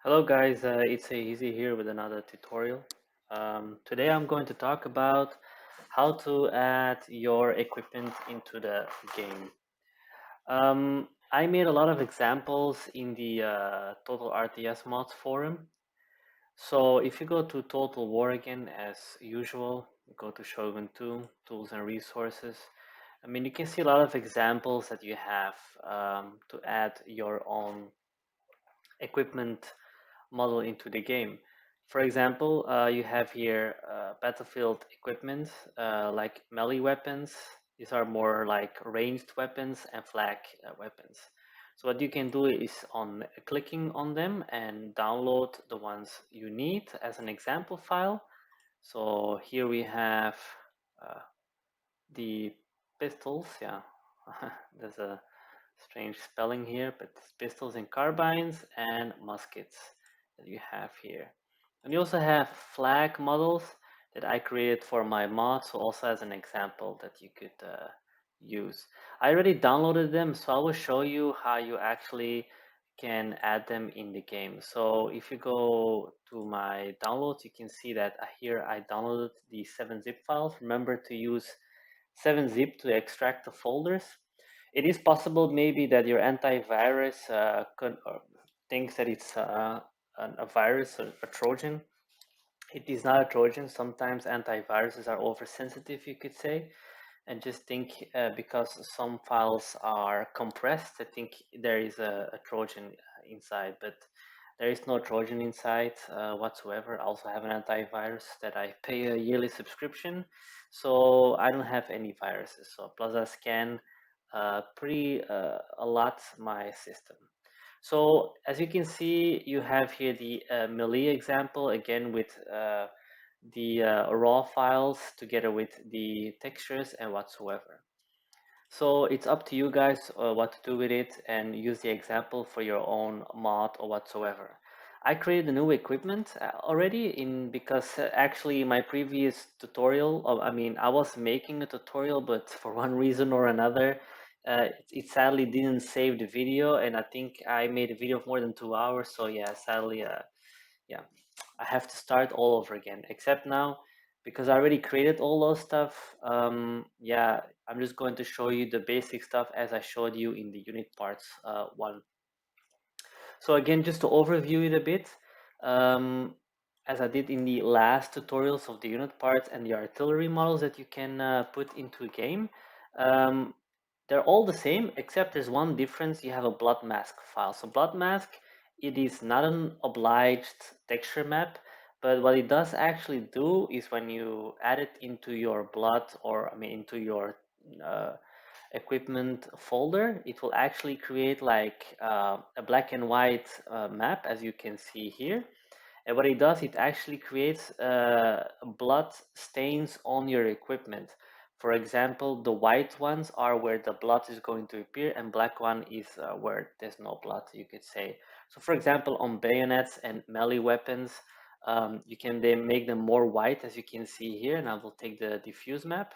Hello guys, it's Easy here with another tutorial. Today I'm going to talk about how to add your equipment into the game. I made a lot of examples in the Total RTS Mods forum. So if you go to Total War again, as usual, go to Shogun 2, Tools and Resources. I mean, you can see a lot of examples that you have to add your own equipment model into the game. For example, you have here battlefield equipment like melee weapons. These are more like ranged weapons and flag weapons. So what you can do is on clicking on them and download the ones you need as an example file. So here we have uh, the pistols. Yeah, there's a strange spelling here, but it's pistols and carbines and muskets that you have here. And you also have flag models that I created for my mod, so also as an example that you could use. I already downloaded them, so I will show you how you actually can add them in the game. So if you go to my downloads, you can see that here I downloaded the 7-zip files. Remember to use 7-zip to extract the folders. It is possible maybe that your antivirus thinks that it's a virus, a Trojan. It is not a Trojan. Sometimes antiviruses are oversensitive, you could say, and just think because some files are compressed, I think there is a Trojan inside, but there is no Trojan inside whatsoever. I also have an antivirus that I pay a yearly subscription, so I don't have any viruses. So Plaza scan pretty a lot my system. So as you can see, you have here the melee example again with the raw files together with the textures and whatsoever. So it's up to you guys what to do with it and use the example for your own mod or whatsoever. I created a new equipment already in because actually my previous tutorial, I mean, I was making a tutorial, but for one reason or another, it sadly didn't save the video, and I think I made a video of more than 2 hours. So yeah, sadly, yeah, I have to start all over again. Except now, because I already created all those stuff. Yeah, I'm just going to show you the basic stuff as I showed you in the unit parts one. So again, just to overview it a bit, um, as I did in the last tutorials of the unit parts and the artillery models that you can put into a game, um, they're all the same, except there's one difference. You have a blood mask file. So blood mask, it is not an obliged texture map, but what it does actually do is when you add it into your blood, or I mean into your uh, equipment folder, it will actually create like a black and white map, as you can see here. And what it does, it actually creates blood stains on your equipment. For example, the white ones are where the blood is going to appear, and black one is where there's no blood, you could say. So for example, on bayonets and melee weapons, you can then make them more white, as you can see here, and I will take the diffuse map.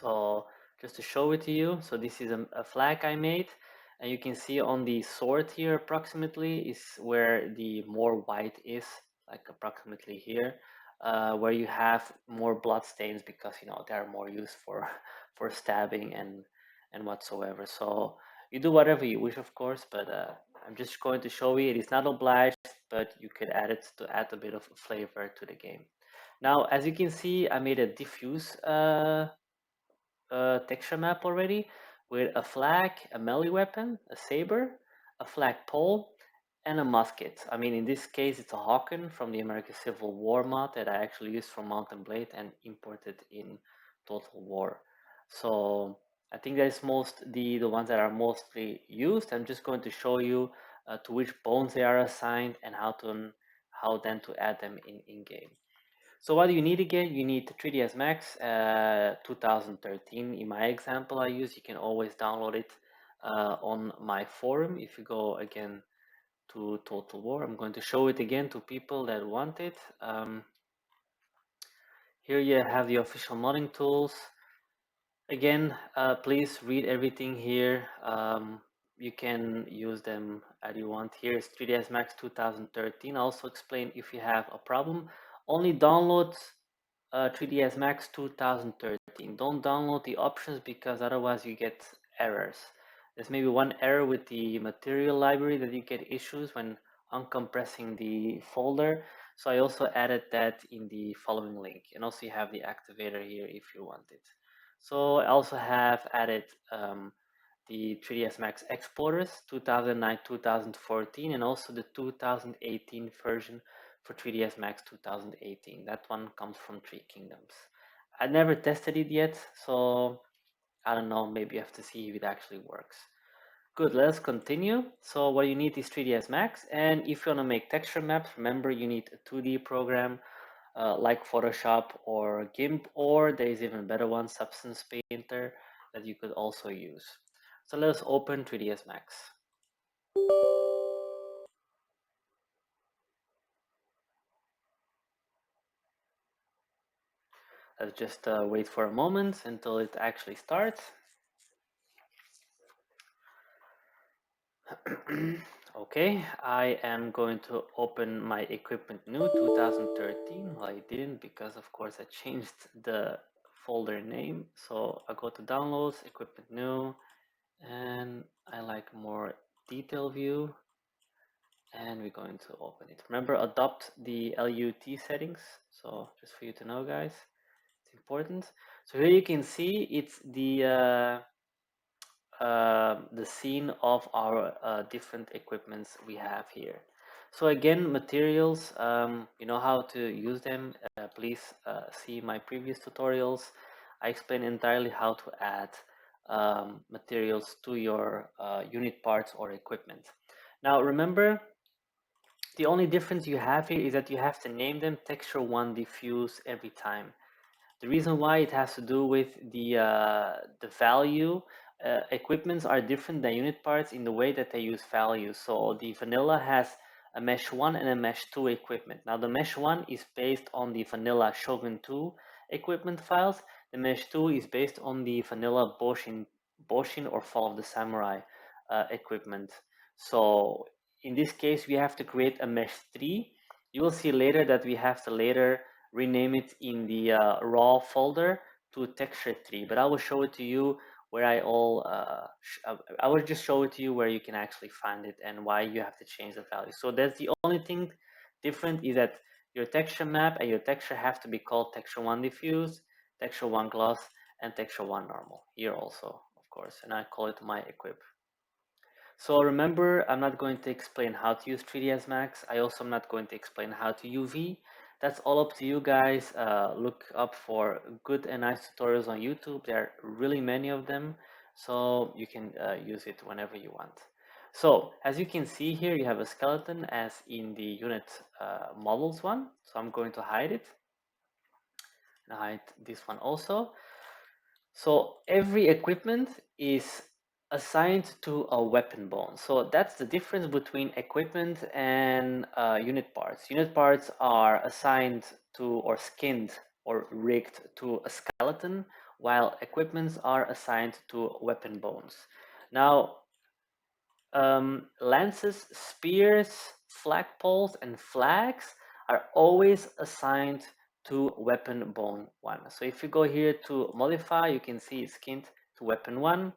So just to show it to you, so this is a flag I made, and you can see on the sword here approximately is where the more white is, like approximately here, where you have more blood stains because they are more used for for stabbing and whatsoever. So you do whatever you wish, of course, but I'm just going to show you. It is not obliged, but you could add it to add a bit of flavor to the game. Now, as you can see, I made a diffuse texture map already with a flag, a melee weapon, a saber, a flagpole, and a musket. I mean, in this case, it's a Hawken from the American Civil War mod that I actually used from Mountain Blade and imported in Total War. So I think that is most the ones that are mostly used. I'm just going to show you to which bones they are assigned and how then to add them in game. So what do you need again? You need 3ds Max 2013. In my example I use, you can always download it on my forum. If you go again to Total War, I'm going to show it again to people that want it. Here you have the official modding tools. Again, please read everything here. you can use them as you want. Here is 3ds Max 2013. I'll also explain if you have a problem. Only download 3ds Max 2013. Don't download the options because otherwise you get errors. There's maybe one error with the material library that you get issues when uncompressing the folder. So I also added that in the following link. And also you have the activator here if you want it. So I also have added the 3ds Max exporters 2009, 2014, and also the 2018 version for 3ds Max 2018. That one comes from Three Kingdoms. I never tested it yet, so I don't know, maybe you have to see if it actually works. Good, let's continue. So what you need is 3ds Max, and if you want to make texture maps, remember you need a 2D program like Photoshop or GIMP, or there is even better one, Substance Painter, that you could also use. So let's open 3ds Max. Let's just wait for a moment until it actually starts. Okay, I am going to open my equipment new 2013. Well, I didn't because of course I changed the folder name. So I go to downloads, equipment new, and I like more detail view, and we're going to open it. Remember, adopt the LUT settings. So just for you to know, guys, it's important. So here you can see it's the scene of our different equipments we have here. So again, materials, you know how to use them. Please see my previous tutorials. I explain entirely how to add materials to your unit parts or equipment. Now remember, the only difference you have here is that you have to name them texture 1 diffuse every time. The reason why it has to do with the value. Equipments are different than unit parts in the way that they use values. So the vanilla has a mesh 1 and a mesh 2 equipment. Now the mesh 1 is based on the vanilla Shogun 2 equipment files. The mesh 2 is based on the vanilla Boshin or Fall of the Samurai equipment. So in this case, we have to create a mesh 3. You will see later that we have to later rename it in the raw folder to texture 3, but I will show it to you where I will just show it to you where you can actually find it and why you have to change the value. So that's the only thing different, is that your texture map and your texture have to be called texture 1 diffuse, texture 1 gloss, and texture 1 normal here also, of course, and I call it my equip. So remember, I'm not going to explain how to use 3ds Max. I also am not going to explain how to UV. That's all up to you guys. Look up for good and nice tutorials on YouTube. There are really many of them, so you can use it whenever you want. So as you can see here, you have a skeleton as in the unit models one. So I'm going to hide it and hide this one also. So every equipment is assigned to a weapon bone. So that's the difference between equipment and unit parts. Unit parts are assigned to or skinned or rigged to a skeleton, while equipments are assigned to weapon bones. Now, lances, spears, flagpoles, and flags are always assigned to weapon bone 1. So if you go here to modify, you can see it's skinned to weapon 1.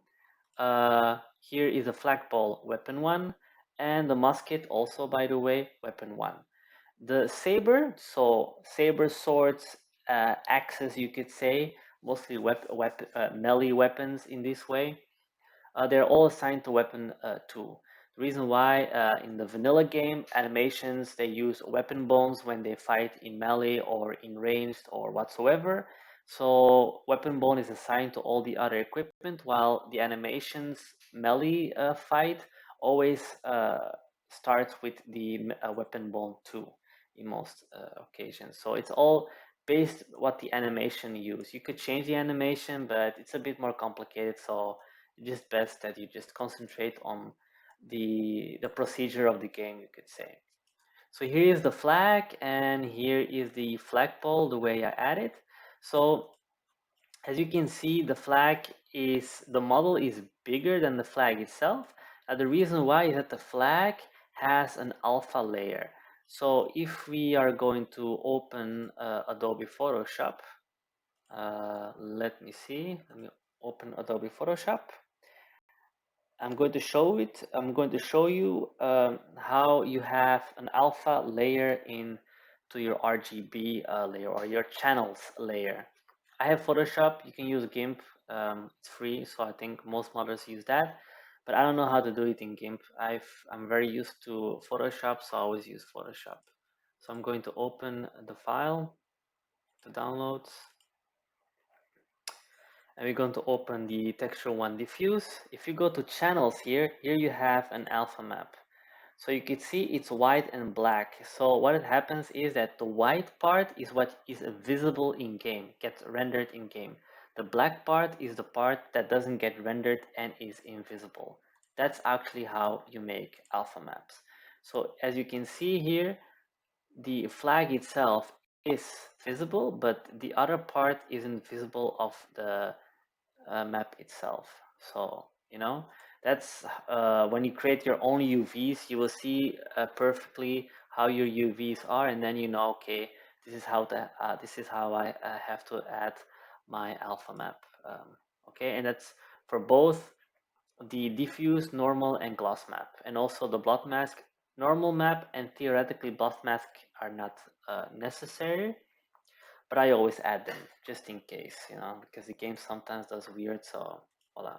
Here is a flagpole, weapon 1, and the musket also, by the way, weapon 1. The saber, so saber, swords, axes, you could say, mostly melee weapons in this way. They're all assigned to weapon 2. The reason why in the vanilla game animations they use weapon bones when they fight in melee or in ranged or whatsoever. So weapon bone is assigned to all the other equipment, while the animations melee fight always starts with the weapon bone 2 in most occasions. So it's all based what the animation use. You could change the animation, but it's a bit more complicated. So it's just best that you just concentrate on the procedure of the game, you could say. So here is the flag, and here is the flagpole, the way I add it. So as you can see, the model is bigger than the flag itself, The reason why is that the flag has an alpha layer. So if we are going to open Adobe Photoshop, let me see, let me open Adobe Photoshop. I'm going to show it. I'm going to show you how you have an alpha layer in to your RGB layer or your channels layer. I have Photoshop. You can use GIMP. It's free, so I think most modders use that. But I don't know how to do it in GIMP. I'm very used to Photoshop, so I always use Photoshop. So I'm going to open the file, the downloads, and we're going to open the texture one diffuse. If you go to channels here you have an alpha map. So you can see it's white and black. So what happens is that the white part is what is visible in game, gets rendered in game. The black part is the part that doesn't get rendered and is invisible. That's actually how you make alpha maps. So as you can see here, the flag itself is visible, but the other part isn't visible of the map itself. So that's when you create your own UVs, you will see perfectly how your UVs are, and then okay, this is how I have to add my alpha map. Okay, and that's for both the diffuse, normal, and gloss map, and also the blot mask. Normal map and theoretically blot mask are not necessary, but I always add them just in case, because the game sometimes does weird. So voila.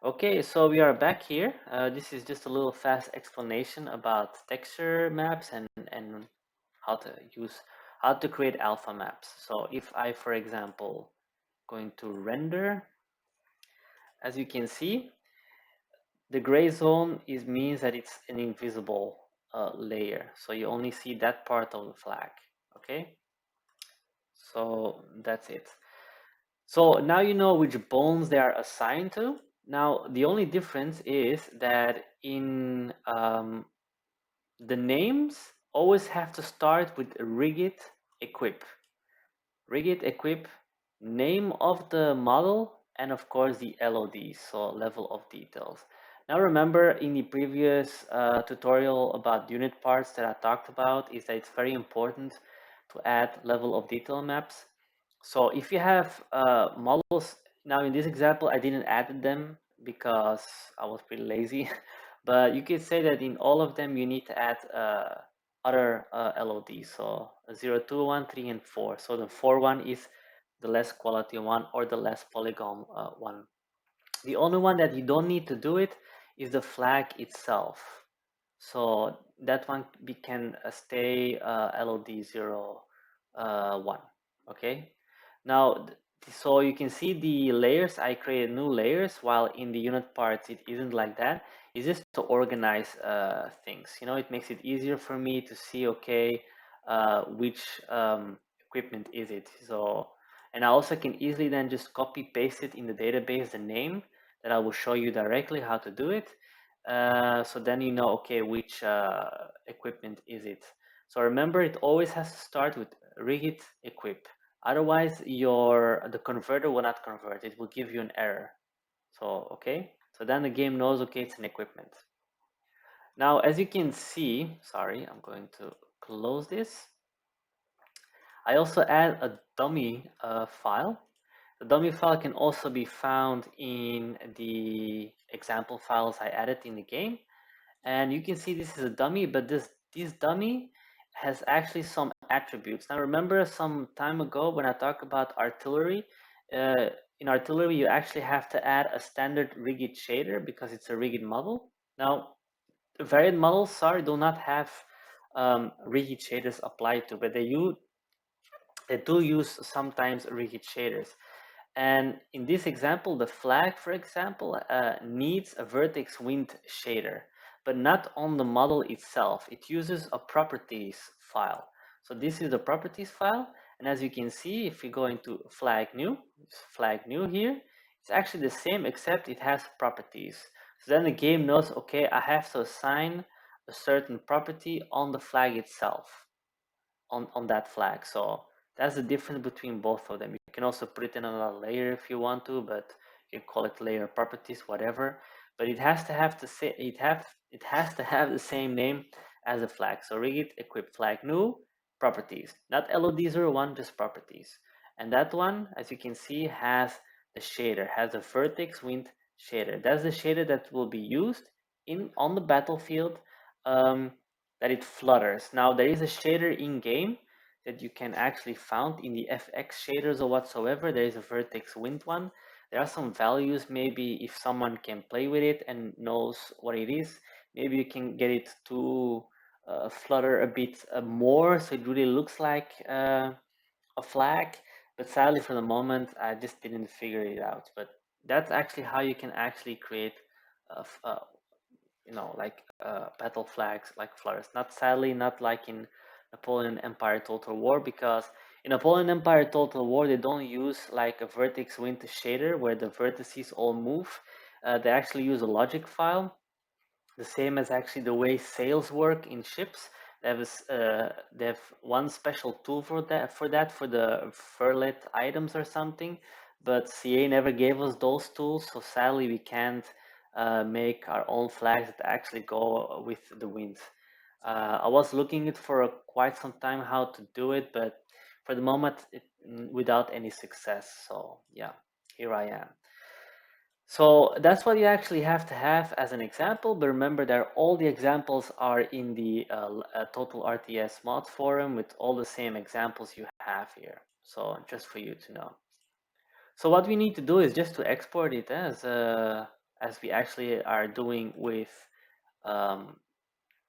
Okay, so we are back here. This is just a little fast explanation about texture maps and how to create alpha maps. So if I, for example, going to render, as you can see, the gray zone means that it's an invisible layer. So you only see that part of the flag. Okay, so that's it. So now you know which bones they are assigned to. Now the only difference is that in the names always have to start with rigid equip. Rigid equip, name of the model, and of course the LOD, so level of details. Now remember in the previous tutorial about unit parts that I talked about is that it's very important to add level of detail maps. So if you have models, now in this example I didn't add them because I was pretty lazy, but you could say that in all of them you need to add other LODs, so 0, 2, 1, 3, and 4. So the 4 one is the less quality one or the less polygon one. The only one that you don't need to do it is the flag itself. So that one can stay LOD 0, 1. Okay. Now, so you can see the layers. I created new layers, while in the unit parts it isn't like that. It's just to organize things. It makes it easier for me to see, okay, which equipment is it. So, and I also can easily then just copy paste it in the database, the name that I will show you directly how to do it. So then you know, okay, which equipment is it. So remember, it always has to start with rigid equip. Otherwise, the converter will not convert. It will give you an error. So, okay. So then the game knows, okay, it's an equipment. Now, as you can see, sorry, I'm going to close this. I also add a dummy file. The dummy file can also be found in the example files I added in the game. And you can see this is a dummy, but this dummy has actually some attributes. Now remember some time ago when I talked about artillery, in artillery you actually have to add a standard rigid shader because it's a rigid model. Now variant models, sorry, do not have rigid shaders applied to, but they do use sometimes rigid shaders. And in this example, the flag, for example, needs a vertex wind shader, but not on the model itself. It uses a properties file. So this is the properties file. And as you can see, if you go into flag new here, it's actually the same except it has properties. So then the game knows, okay, I have to assign a certain property on the flag itself, on that flag. So that's the difference between both of them. You can also put it in another layer if you want to, but you can call it layer properties, whatever. but it has to have it has to have the same name as the flag. So rigid equip flag new properties, not LOD01, just properties. And that one, as you can see, has the shader, has a vertex wind shader. That's the shader that will be used on the battlefield, that it flutters. Now there is a shader in game that you can actually found in the FX shaders or whatsoever. There is a vertex wind one. There are some values, maybe if someone can play with it and knows what it is, maybe you can get it to flutter a bit more, so it really looks like a flag. But sadly for the moment I just didn't figure it out. But that's actually how you can actually create like battle flags like flutters. Not sadly, not like in Napoleon Empire Total War, because in Napoleon Empire Total War they don't use like a vertex wind shader where the vertices all move. They actually use a logic file, the same as actually the way sails work in ships. They have one special tool for the furlet items or something, but CA never gave us those tools, so sadly we can't make our own flags that actually go with the wind. I was looking it for quite some time how to do it, but for the moment without any success. So yeah, here I am. So that's what you actually have to have as an example, but remember that all the examples are in the Total RTS mod forum with all the same examples you have here. So just for you to know. So what we need to do is just to export it as we actually are doing with um,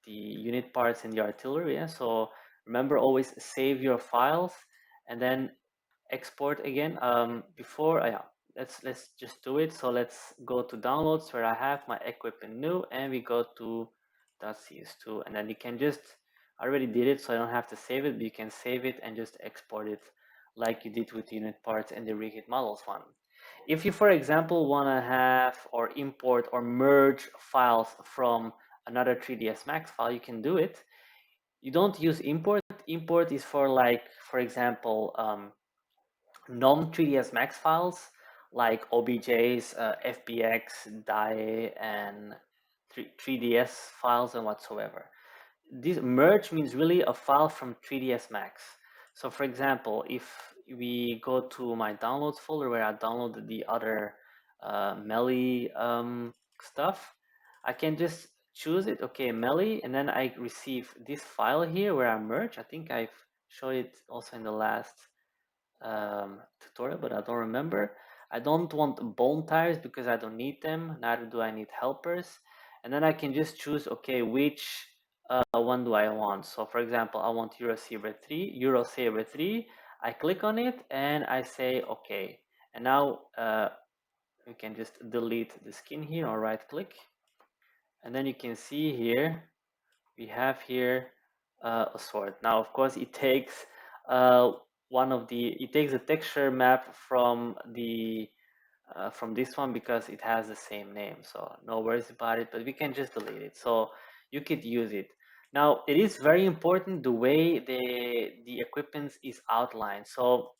the unit parts in the artillery. Yeah? So remember, always save your files and then export again. Yeah, let's just do it. So let's go to downloads where I have my equipment new, and we go to .cs2, and then you can just, I already did it, so I don't have to save it, but you can save it and just export it like you did with unit parts and the rigid models one. If you, for example, want to have or import or merge files from another 3ds Max file, you can do it. You don't use import. Import is for, like, for example, non-3ds Max files like OBJs, FBX, DAE, and 3ds files and whatsoever. This merge means really a file from 3ds Max. So for example, if we go to my downloads folder where I downloaded the other melee stuff, I can just choose it, okay, melee, and then I receive this file here where I merge. I think I've showed it also in the last tutorial, but I don't remember. I don't want bone tires because I don't need them, neither do I need helpers. And then I can just choose, okay, which one do I want? So for example, I want Euro Saber 3. I click on it and I say, okay. And now we can just delete the skin here or right click. And then you can see here, we have here a sword. Now, of course, it takes it takes a texture map from this one because it has the same name. So no worries about it, but we can just delete it. So you could use it. Now, it is very important the way the equipment is outlined. So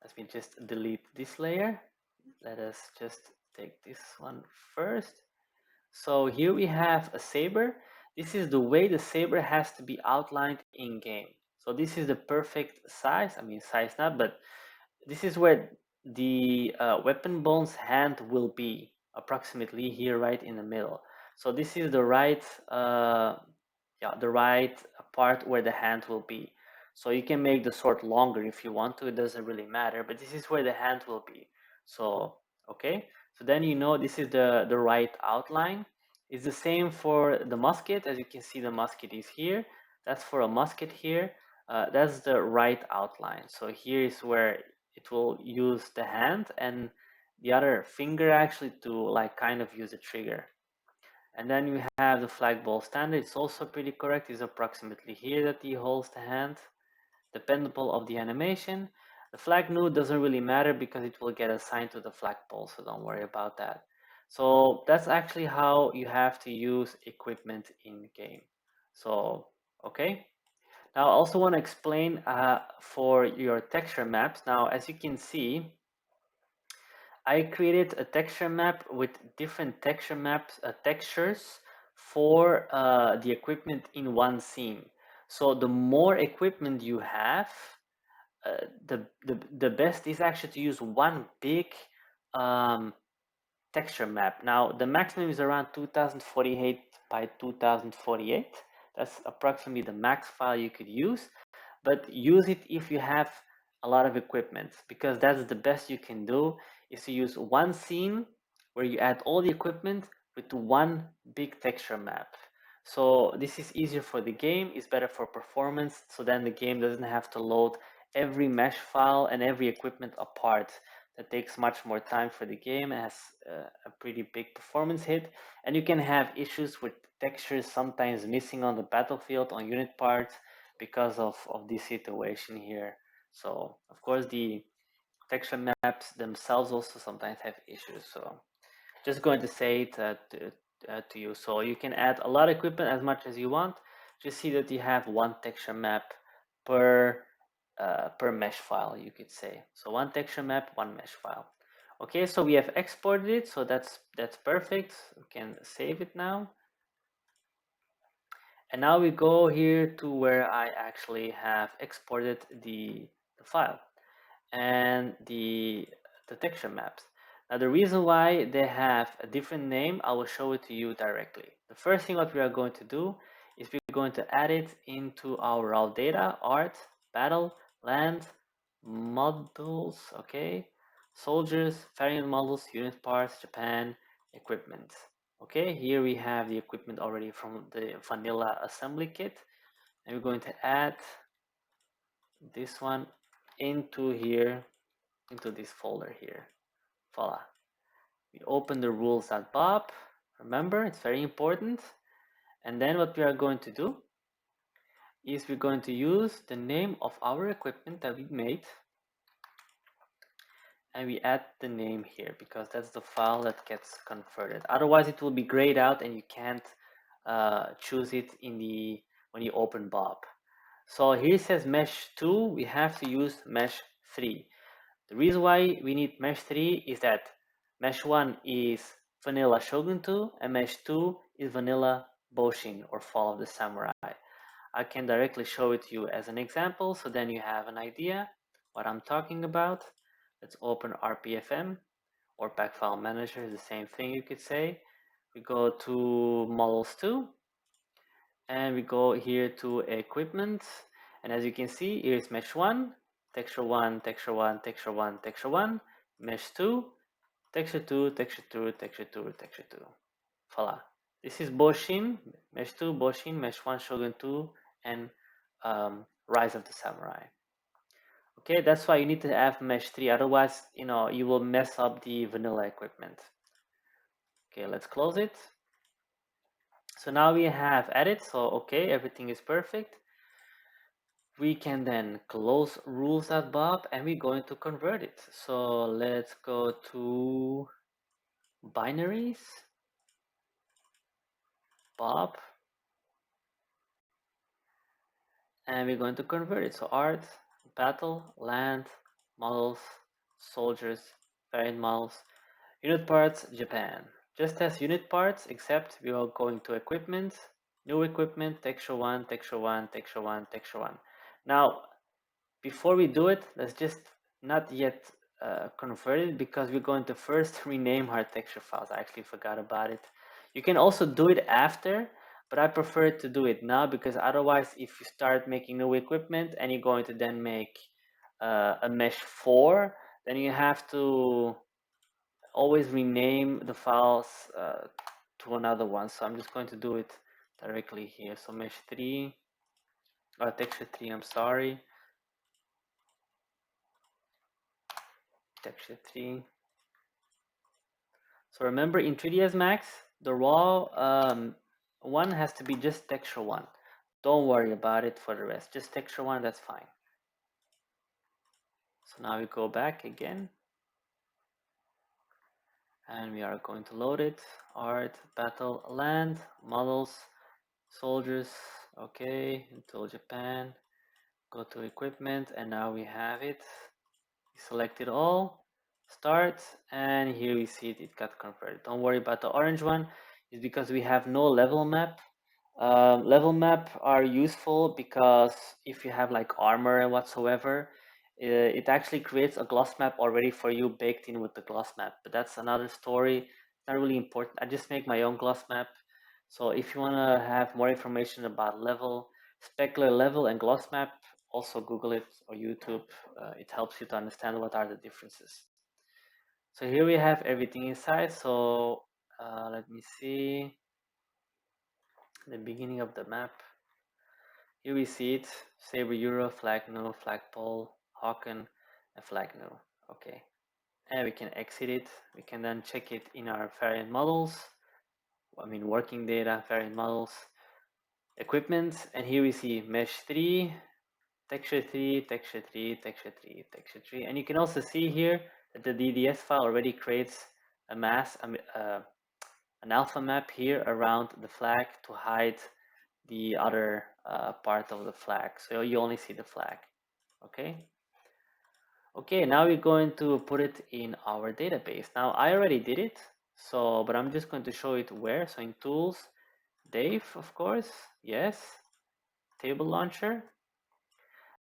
let me just delete this layer. Let us just take this one first. So here we have a saber. This is the way the saber has to be outlined in game. So this is the perfect size. I mean, size not, but this is where the weapon bone's hand will be, approximately here, right in the middle. So this is the right part where the hand will be. So you can make the sword longer if you want to. It doesn't really matter, but this is where the hand will be. So okay. So then you know this is the right outline. It's the same for the musket. As you can see, the musket is here. That's for a musket here. That's the right outline. So here is where it will use the hand and the other finger actually to, like, kind of use a trigger. And then you have the flagball standard. It's also pretty correct. It's approximately here that he holds the hand, dependable of the animation. The flag node doesn't really matter because it will get assigned to the flagpole, so don't worry about that. So that's actually how you have to use equipment in game. So okay. Now I also want to explain for your texture maps. Now, as you can see, I created a texture map with different texture maps, textures for the equipment in one scene. So the more equipment you have, the best is actually to use one big um, texture map. Now the maximum is around 2048 by 2048. That's approximately the max file you could use, but use it if you have a lot of equipment, because that's the best you can do, is to use one scene where you add all the equipment with one big texture map. So this is easier for the game, it's better for performance, so then the game doesn't have to load every mesh file and every equipment apart. That takes much more time for the game, has a pretty big performance hit, and you can have issues with textures sometimes missing on the battlefield on unit parts because of this situation here. So of course the texture maps themselves also sometimes have issues. So just going to say it to you. So you can add a lot of equipment as much as you want. Just see that you have one texture map per mesh file, you could say. So one texture map, one mesh file. Okay, so we have exported it, so that's perfect. We can save it now. And now we go here to where I actually have exported the file and the texture maps. Now the reason why they have a different name, I will show it to you directly. The first thing what we are going to do is we're going to add it into our raw data, art, battle, land, models, okay, soldiers, variant models, unit parts, Japan, equipment. Okay, here we have the equipment already from the vanilla assembly kit, and we're going to add this one into here, into this folder here. Voila. We open the rules.bob. Remember, it's very important. And then what we are going to do is we're going to use the name of our equipment that we made, and we add the name here because that's the file that gets converted. Otherwise it will be grayed out and you can't choose it in the when you open Bob. So here it says mesh 2, we have to use mesh 3. The reason why we need mesh 3 is that mesh 1 is vanilla Shogun 2 and mesh 2 is vanilla Boshin or Fall of the Samurai. I can directly show it to you as an example, so then you have an idea what I'm talking about. Let's open RPFM or Pack File Manager, the same thing you could say. We go to Models 2 and we go here to Equipment, and as you can see, here's Mesh 1, Texture 1, Texture 1, Texture 1, Texture 1, Mesh 2, Texture 2, Texture 2, Texture 2, Texture 2. Voila. This is Boshin, Mesh 2, Boshin, Mesh 1, Shogun 2, and Rise of the Samurai. Okay, that's why you need to have Mesh 3, otherwise, you will mess up the vanilla equipment. Okay, let's close it. So now we have added, so okay, everything is perfect. We can then close rules.bob and we're going to convert it. So let's go to binaries, bob, and we're going to convert it. So art, battle, land, models, soldiers, variant models, unit parts, Japan. Just as unit parts, except we are going to equipment, new equipment, texture 1, texture 1, texture 1, texture 1. Now, before we do it, let's just not yet convert it because we're going to first rename our texture files. I actually forgot about it. You can also do it after, but I prefer to do it now because otherwise if you start making new equipment and you're going to then make a mesh 4, then you have to always rename the files to another one. So I'm just going to do it directly here. So mesh 3, texture 3, I'm sorry. Texture 3. So remember in 3ds Max, the raw one has to be just texture 1. Don't worry about it for the rest. Just texture 1, that's fine. So now we go back again. And we are going to load it. Art, battle, land, models, soldiers. Okay, until Japan. Go to equipment and now we have it. We select it all. start, and here we see it got converted. Don't worry about the orange one. It's because we have no level map. Level map are useful because if you have like armor and whatsoever, it actually creates a gloss map already for you baked in with the gloss map. But that's another story. It's not really important. I just make my own gloss map. So if you want to have more information about level, specular level, and gloss map, also Google it or YouTube. It helps you to understand what are the differences. So here we have everything inside. So let me see the beginning of the map. Here we see it, Saber Euro, flag no, flagpole, Hawken, and flag no. Okay, and we can exit it. We can then check it in our variant models. I mean working data, variant models, equipment, and here we see mesh 3, texture 3, texture 3, texture 3, texture 3. And you can also see here that the DDS file already creates a mass, an alpha map here around the flag to hide the other part of the flag. So you only see the flag. Okay. Okay, now we're going to put it in our database. Now I already did it, so but I'm just going to show it where. So in tools, Dave, of course, yes, table launcher,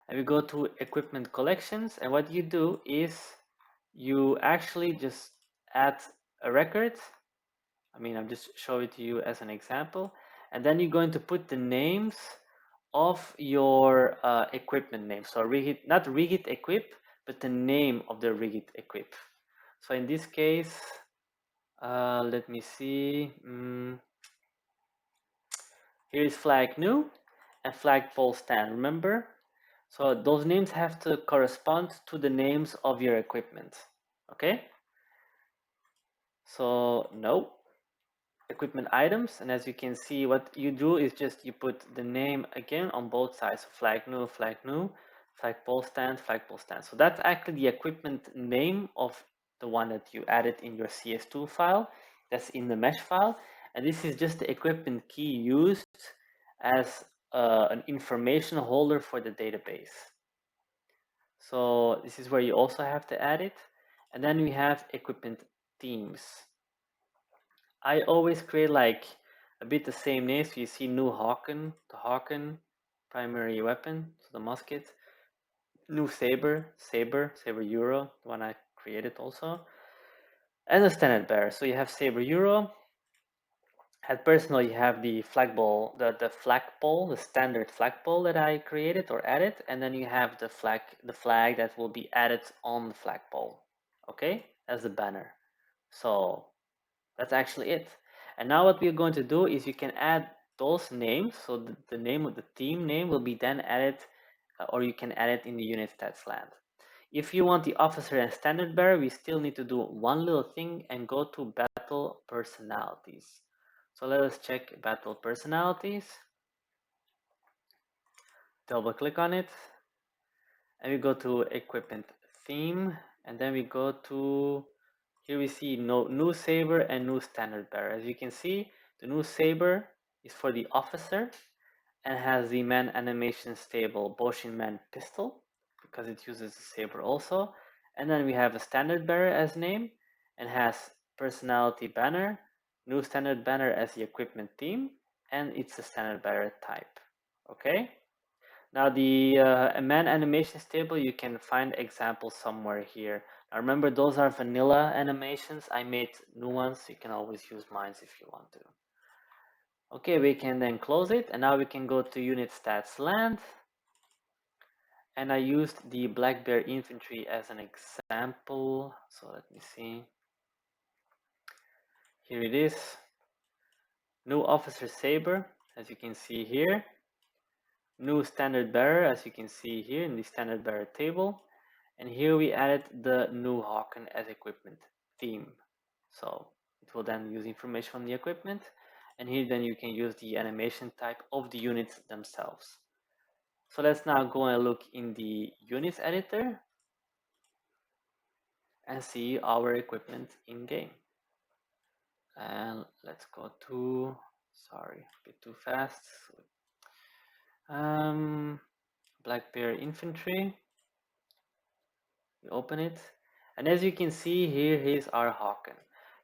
and we go to equipment collections, and what you do is you actually just add a record. I mean, I'm just showing it to you as an example, and then you're going to put the names of your equipment name. So rigid, not rigid equip, but the name of the rigid equip. So in this case, let me see. Here is flag new and flagpole stand. Remember? So those names have to correspond to the names of your equipment. Okay? So no equipment items, and as you can see, what you do is just you put the name again on both sides. So flag new, flagpole stand, flagpole stand. So that's actually the equipment name of the one that you added in your CS2 file. That's in the mesh file, and this is just the equipment key used as an information holder for the database. So this is where you also have to add it, and then we have equipment themes. I always create like a bit the same name. So you see new Hawken, the Hawken primary weapon, so the musket. New Saber Euro, the one I created also. And the standard bearer. So you have Saber Euro. At personal, you have the flagpole, the flagpole, the standard flagpole that I created or added, and then you have the flag that will be added on the flagpole. Okay, as the banner. So that's actually it. And now what we're going to do is you can add those names. So the name of the theme name will be then added, or you can add it in the unit stats land. If you want the officer and standard bearer, we still need to do one little thing and go to battle personalities. So let us check battle personalities. Double click on it. And we go to equipment theme. And then we go to, here we see new saber and new standard bearer. As you can see, the new saber is for the officer and has the man animation stable Boshin man pistol because it uses the saber also. And then we have a standard bearer as name and has personality banner, new standard banner as the equipment theme, and it's a standard bearer type. Okay. Now the man animations table, you can find examples somewhere here. Now remember, those are vanilla animations. I made new ones. You can always use mine if you want to. Okay, we can then close it, and now we can go to unit stats land. And I used the black bear infantry as an example. So let me see. Here it is. New officer saber, as you can see here. New standard bearer, as you can see here in the standard bearer table. And here we added the new Hawken as equipment theme. So it will then use information from the equipment. And here then you can use the animation type of the units themselves. So let's now go and look in the units editor and see our equipment in game. And let's go to, sorry, a bit too fast. Black Bear Infantry. We open it. And as you can see here, here's our Hawken.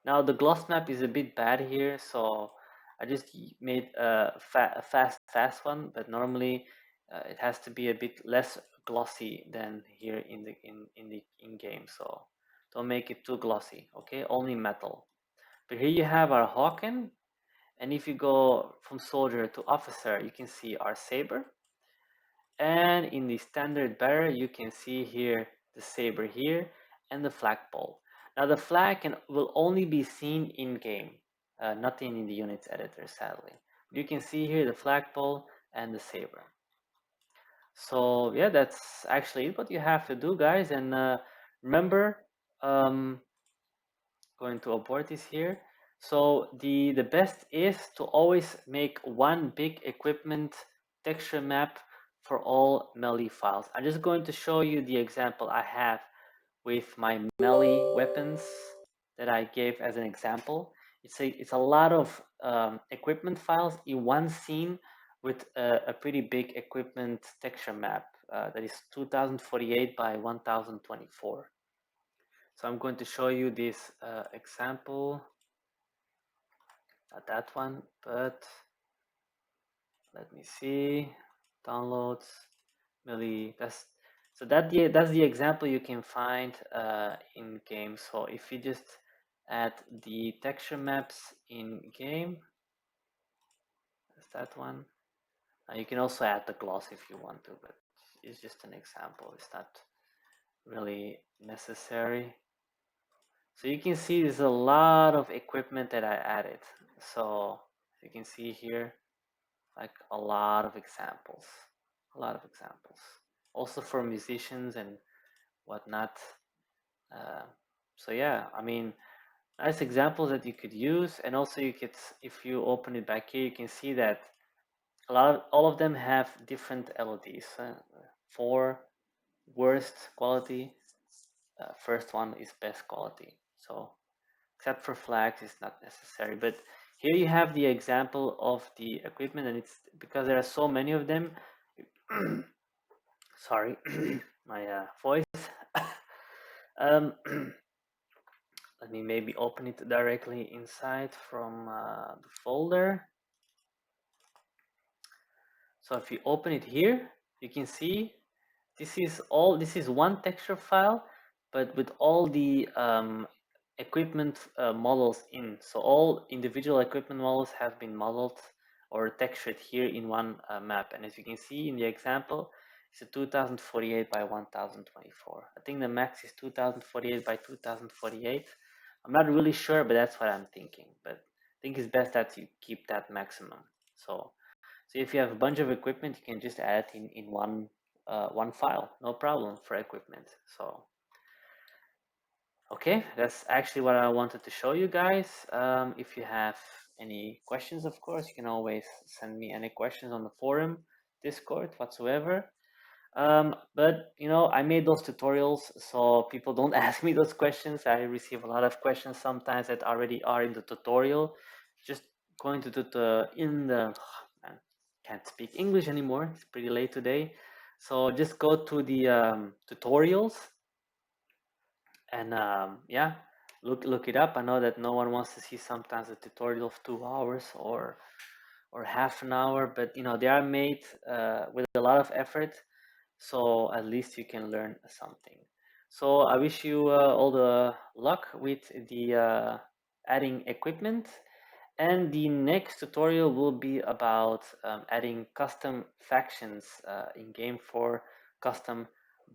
Now the gloss map is a bit bad here, so I just made a fast one, but normally it has to be a bit less glossy than here in the in game. So don't make it too glossy, okay? Only metal. But here you have our Hawken, and if you go from soldier to officer, you can see our saber. And in the standard barrel, you can see here the saber here and the flagpole. Now the flag will only be seen in game, nothing in the units editor, sadly. You can see here the flagpole and the saber. So yeah, that's actually what you have to do, guys. And remember, going to abort this here. So the best is to always make one big equipment texture map for all melee files. I'm just going to show you the example I have with my melee weapons that I gave as an example. It's a lot of equipment files in one scene with a pretty big equipment texture map that is 2048 by 1024. So I'm going to show you this example, not that one, but let me see, downloads, melee, that's the example you can find in game. So if you just add the texture maps in game, that's that one. You can also add the gloss if you want to, but it's just an example. It's not really necessary. So you can see there's a lot of equipment that I added. So you can see here, like a lot of examples, also for musicians and whatnot. So yeah, I mean, nice examples that you could use. And also you could, if you open it back here, you can see that all of them have different LODs. 4 worst quality, first one is best quality. So except for flags, it's not necessary. But here you have the example of the equipment, and it's because there are so many of them. Sorry, my voice. Let me maybe open it directly inside from the folder. So if you open it here, you can see this is one texture file, but with all the equipment models in. So all individual equipment models have been modeled or textured here in one map. And as you can see in the example, it's a 2048 by 1024. I think the max is 2048 by 2048. I'm not really sure, but that's what I'm thinking. But I think it's best that you keep that maximum. So if you have a bunch of equipment, you can just add it in one file, no problem for equipment. So okay, that's actually what I wanted to show you guys. If you have any questions, of course, you can always send me any questions on the forum, Discord, whatsoever. But you know, I made those tutorials so people don't ask me those questions. I receive a lot of questions sometimes that already are in the tutorial. Just going to man, can't speak English anymore. It's pretty late today. So just go to the tutorials and yeah, look it up. I know that no one wants to see sometimes a tutorial of 2 hours or half an hour, but you know, they are made with a lot of effort, so at least you can learn something. So I wish you all the luck with the adding equipment, and the next tutorial will be about adding custom factions in game for custom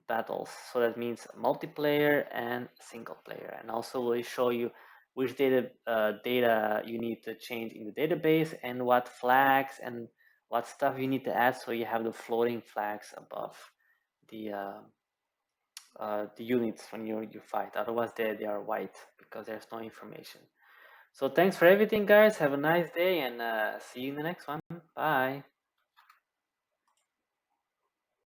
battles. So that means multiplayer and single player, and also we'll show you which data you need to change in the database and what flags and what stuff you need to add so you have the floating flags above the units when you fight. Otherwise they are white because there's no information. So thanks for everything, guys. Have a nice day, and see you in the next one. Bye.